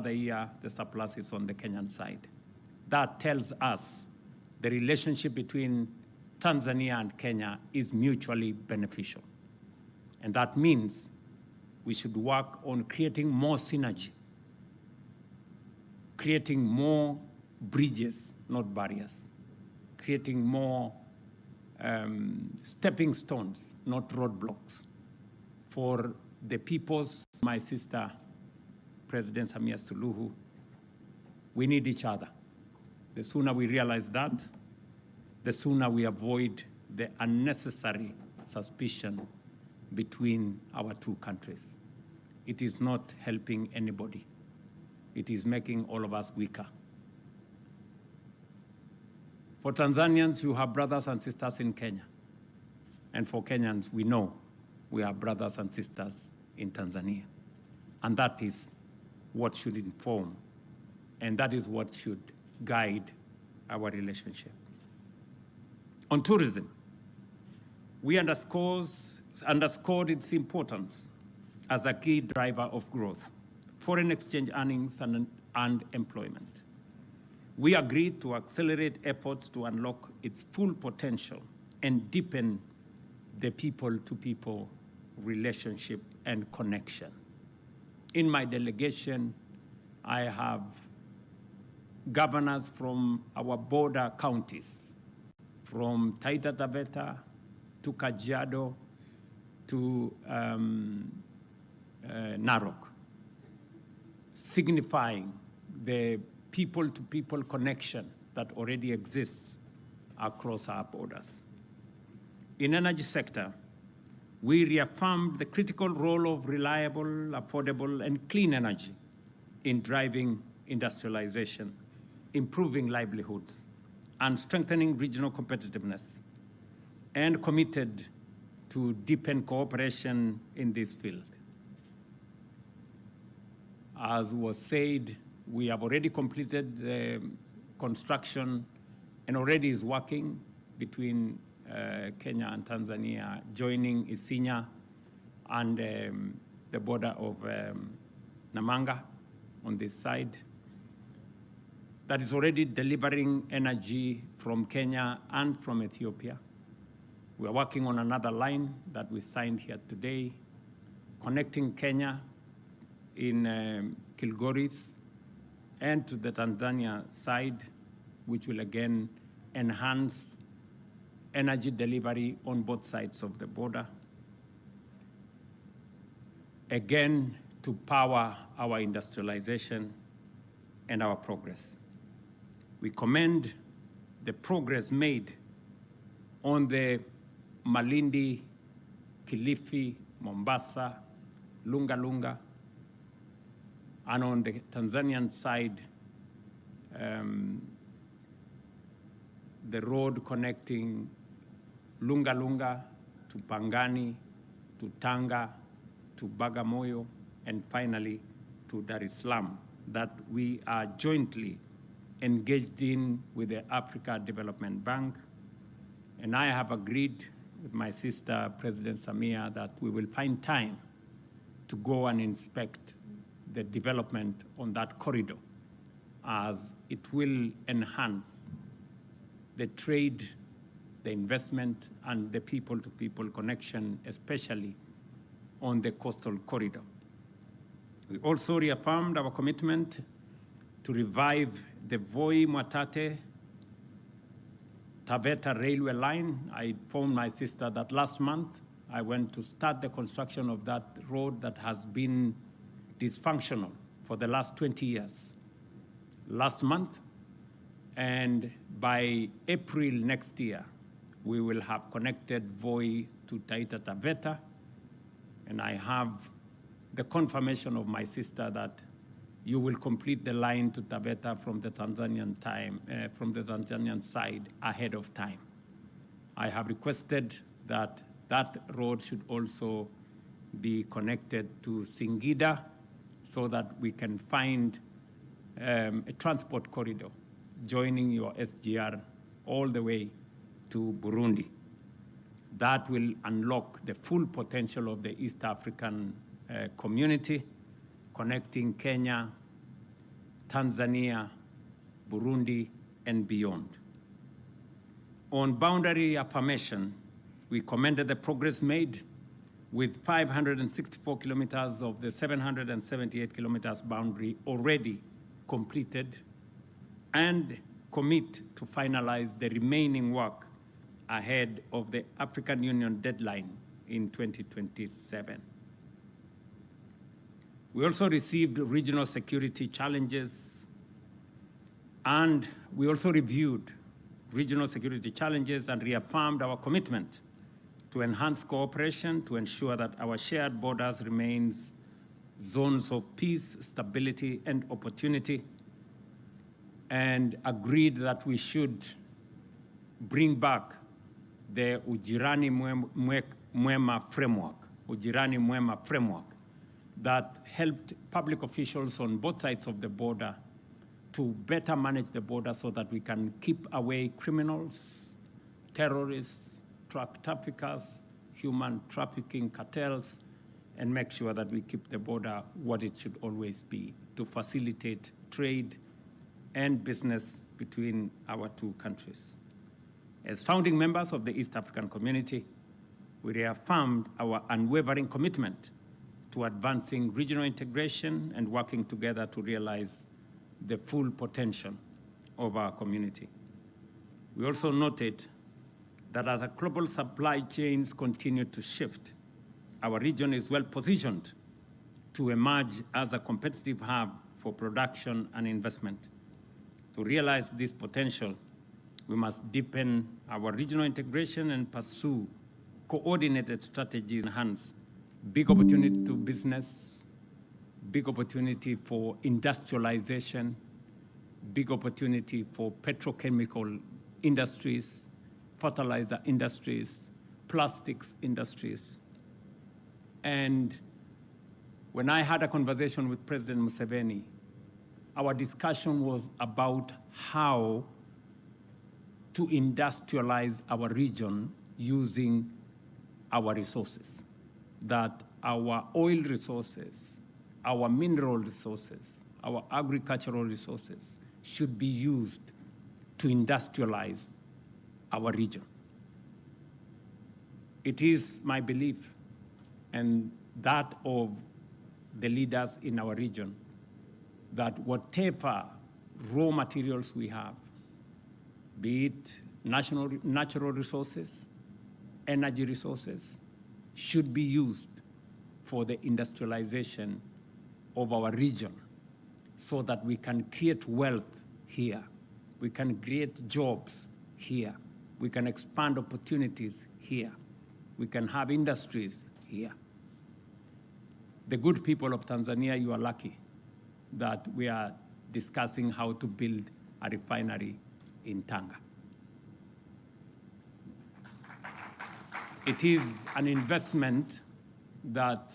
the year, the surplus is on the Kenyan side. That tells us the relationship between Tanzania and Kenya is mutually beneficial. And that means we should work on creating more synergy, creating more bridges, not barriers, creating more stepping stones, not roadblocks. For the people's, my sister, President Samia Suluhu, we need each other. The sooner we realize that, the sooner we avoid the unnecessary suspicion between our two countries. It is not helping anybody. It is making all of us weaker. For Tanzanians, you have brothers and sisters in Kenya. And for Kenyans, we know we have brothers and sisters in Tanzania. And that is what should inform, and that is what should guide our relationship. On tourism, we underscored its importance as a key driver of growth, foreign exchange earnings, and employment. We agreed to accelerate efforts to unlock its full potential and deepen the people-to-people relationship and connection. In my delegation, I have governors from our border counties, from Taita Taveta to Kajiado to Narok, signifying the people-to-people connection that already exists across our borders. In energy sector, we reaffirmed the critical role of reliable, affordable, and clean energy in driving industrialization, improving livelihoods, and strengthening regional competitiveness, and committed to deepen cooperation in this field. As was said, we have already completed the construction and already is working between Kenya and Tanzania, joining Isinya and the border of Namanga on this side. That is already delivering energy from Kenya and from Ethiopia. We are working on another line that we signed here today, connecting Kenya in Kilgoris and to the Tanzania side, which will again enhance energy delivery on both sides of the border. Again, to power our industrialization and our progress. We commend the progress made on the Malindi, Kilifi, Mombasa, Lunga Lunga, and on the Tanzanian side, the road connecting Lunga Lunga to Pangani, to Tanga, to Bagamoyo, and finally to Dar es Salaam, that we are jointly engaged in with the Africa Development Bank. And I have agreed with my sister, President Samia, that we will find time to go and inspect the development on that corridor, as it will enhance the trade, the investment, and the people-to-people connection, especially on the coastal corridor. We also reaffirmed our commitment to revive the Voi-Mwatate Taveta railway line. I informed my sister that last month I went to start the construction of that road that has been dysfunctional for the last 20 years. Last month, and by April next year, we will have connected Voi to Taita Taveta, and I have the confirmation of my sister that you will complete the line to Taveta from the Tanzanian side ahead of time. I have requested that that road should also be connected to Singida so that we can find a transport corridor joining your SGR all the way to Burundi. That will unlock the full potential of the East African community, connecting Kenya, Tanzania, Burundi, and beyond. On boundary affirmation, we commended the progress made with 564 kilometers of the 778 kilometers boundary already completed, and commit to finalize the remaining work ahead of the African Union deadline in 2027. We also received regional security challenges, and we also reviewed regional security challenges and reaffirmed our commitment to enhance cooperation to ensure that our shared borders remains zones of peace, stability, and opportunity, and agreed that we should bring back the Ujirani Mwema framework, that helped public officials on both sides of the border to better manage the border so that we can keep away criminals, terrorists, drug traffickers, human trafficking cartels, and make sure that we keep the border what it should always be, to facilitate trade and business between our two countries. As founding members of the East African community, we reaffirmed our unwavering commitment to advancing regional integration and working together to realize the full potential of our community. We also noted that as our global supply chains continue to shift, our region is well positioned to emerge as a competitive hub for production and investment. To realize this potential, we must deepen our regional integration and pursue coordinated strategies to enhance big opportunity to business, big opportunity for industrialization, big opportunity for petrochemical industries, fertilizer industries, plastics industries. And when I had a conversation with President Museveni, our discussion was about how to industrialize our region using our resources, that our oil resources, our mineral resources, our agricultural resources should be used to industrialize our region. It is my belief, and that of the leaders in our region, that whatever raw materials we have, be it natural resources, energy resources, should be used for the industrialization of our region so that we can create wealth here, we can create jobs here, we can expand opportunities here, we can have industries here. The good people of Tanzania, you are lucky that we are discussing how to build a refinery in Tanga. It is an investment that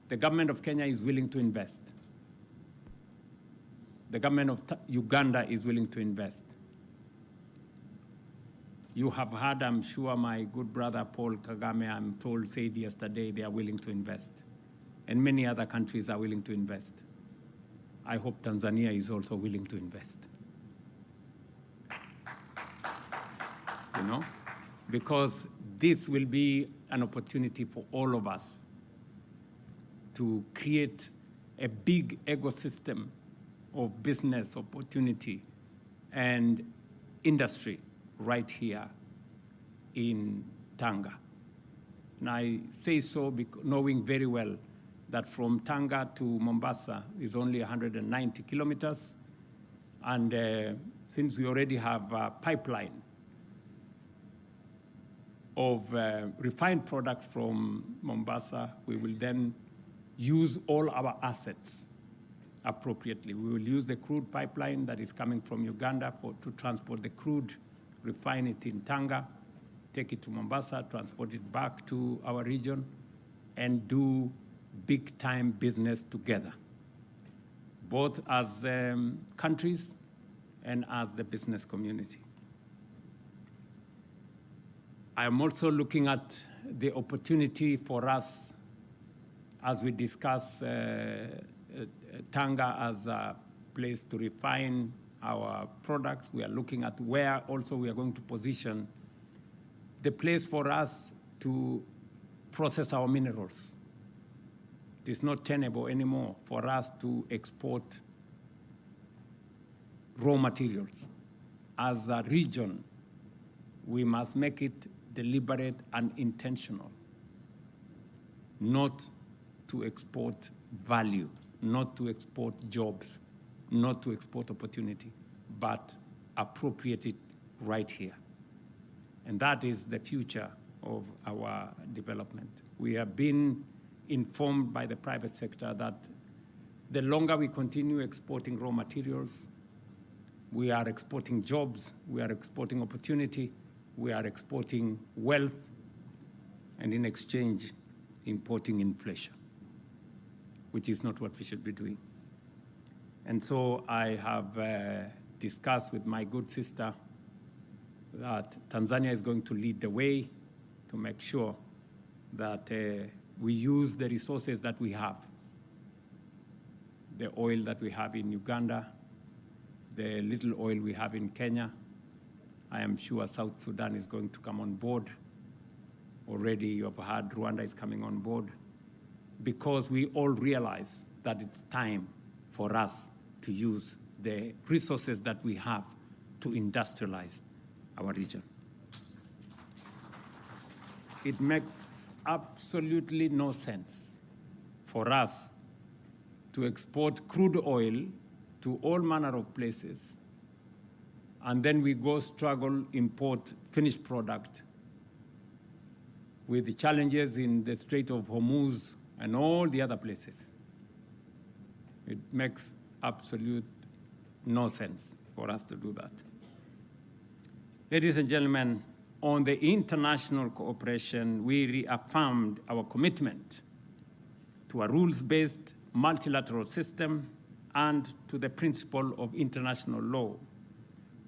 the government of Kenya is willing to invest. The government of Uganda is willing to invest. You have heard, I'm sure, my good brother Paul Kagame, I'm told, said yesterday they are willing to invest. And many other countries are willing to invest. I hope Tanzania is also willing to invest. You know, because this will be an opportunity for all of us to create a big ecosystem of business opportunity and industry right here in Tanga. And I say so knowing very well that from Tanga to Mombasa is only 190 kilometers. And since we already have a pipeline of refined products from Mombasa, we will then use all our assets appropriately. We will use the crude pipeline that is coming from Uganda to transport the crude, refine it in Tanga, take it to Mombasa, transport it back to our region, and do big-time business together, both as countries and as the business community. I am also looking at the opportunity for us as we discuss Tanga as a place to refine our products. We are looking at where also we are going to position the place for us to process our minerals. It is not tenable anymore for us to export raw materials. As a region, we must make it deliberate and intentional, not to export value, not to export jobs, not to export opportunity, but appropriate it right here. And that is the future of our development. We have been informed by the private sector that the longer we continue exporting raw materials, we are exporting jobs, we are exporting opportunity, we are exporting wealth, and in exchange, importing inflation, which is not what we should be doing. And so I have discussed with my good sister that Tanzania is going to lead the way to make sure that we use the resources that we have, the oil that we have in Uganda, the little oil we have in Kenya. I am sure South Sudan is going to come on board. Already you have heard Rwanda is coming on board, because we all realize that it's time for us to use the resources that we have to industrialize our region. It makes absolutely no sense for us to export crude oil to all manner of places, and then we go struggle import finished product with the challenges in the Strait of Hormuz and all the other places. It makes absolute no sense for us to do that. Ladies and gentlemen, on the international cooperation, we reaffirmed our commitment to a rules-based multilateral system and to the principle of international law.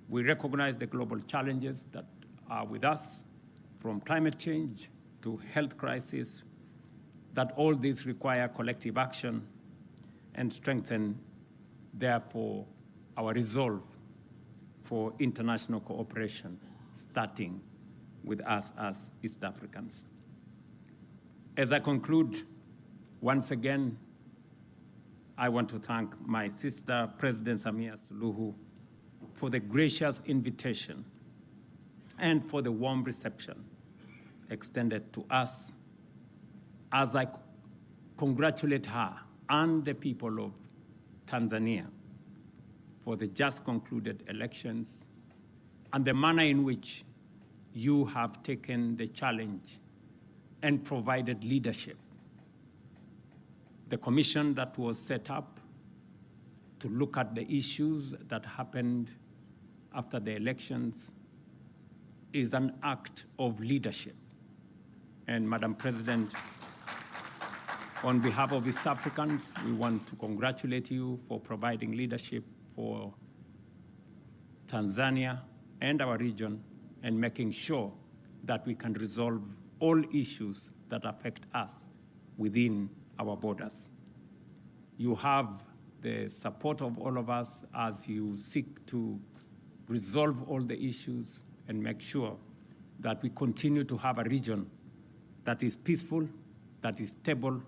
We recognize the global challenges that are with us, from climate change to health crisis, that all these require collective action and strengthen, therefore, our resolve for international cooperation, starting with us as East Africans. As I conclude, once again, I want to thank my sister, President Samia Suluhu, for the gracious invitation and for the warm reception extended to us, as I congratulate her and the people of Tanzania for the just concluded elections and the manner in which you have taken the challenge and provided leadership. The commission that was set up to look at the issues that happened after the elections is an act of leadership. And Madam President, on behalf of East Africans, we want to congratulate you for providing leadership for Tanzania and our region, and making sure that we can resolve all issues that affect us within our borders. You have the support of all of us as you seek to resolve all the issues and make sure that we continue to have a region that is peaceful, that is stable,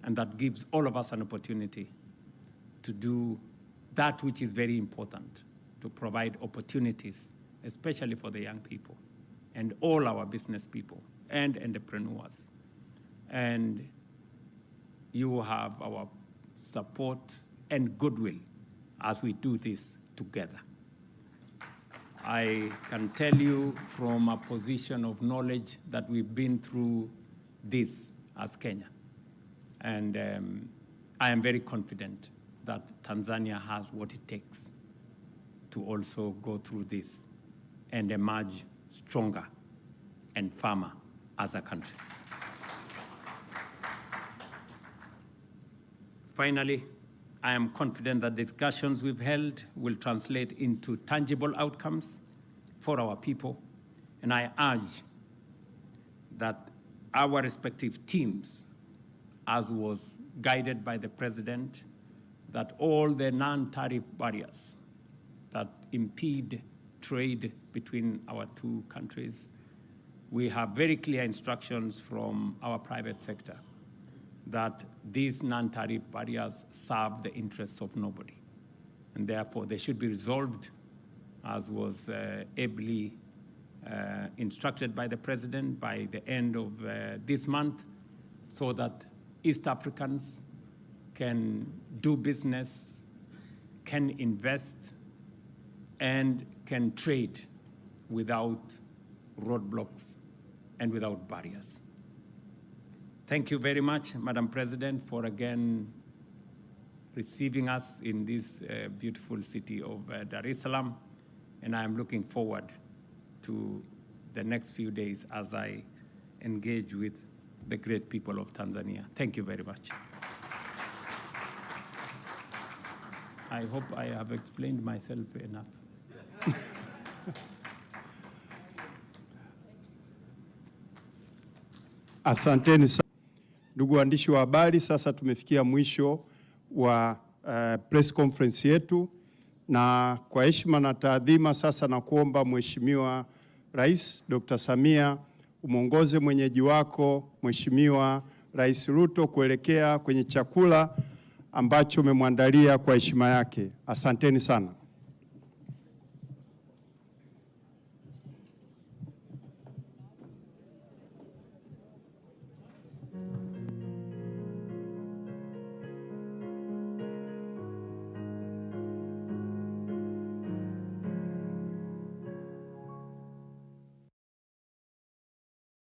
and that gives all of us an opportunity to do that which is very important, to provide opportunities, especially for the young people and all our business people and entrepreneurs. And you have our support and goodwill as we do this together. I can tell you from a position of knowledge that we've been through this as Kenya. And I am very confident that Tanzania has what it takes to also go through this and emerge stronger and firmer as a country. Finally, I am confident that the discussions we've held will translate into tangible outcomes for our people, and I urge that our respective teams, as was guided by the President, that all the non-tariff barriers that impede trade between our two countries, we have very clear instructions from our private sector that these non-tariff barriers serve the interests of nobody. And therefore, they should be resolved, as was ably instructed by the President, by the end of this month, so that East Africans can do business, can invest, and can trade without roadblocks and without barriers. Thank you very much, Madam President, for again receiving us in this beautiful city of Dar es Salaam, and I am looking forward to the next few days as I engage with the great people of Tanzania. Thank you very much. I hope I have explained myself enough. Asanteni sana. Ndugu waandishi wa habari, sasa tumefikia mwisho wa press conference yetu, na kwa heshima na taadhima sasa na kuomba Mheshimiwa Rais Dr. Samia umuongoze mwenyeji wako Mheshimiwa Rais Ruto kuelekea kwenye chakula ambacho umemwandalia kwa heshima yake. Asanteni sana.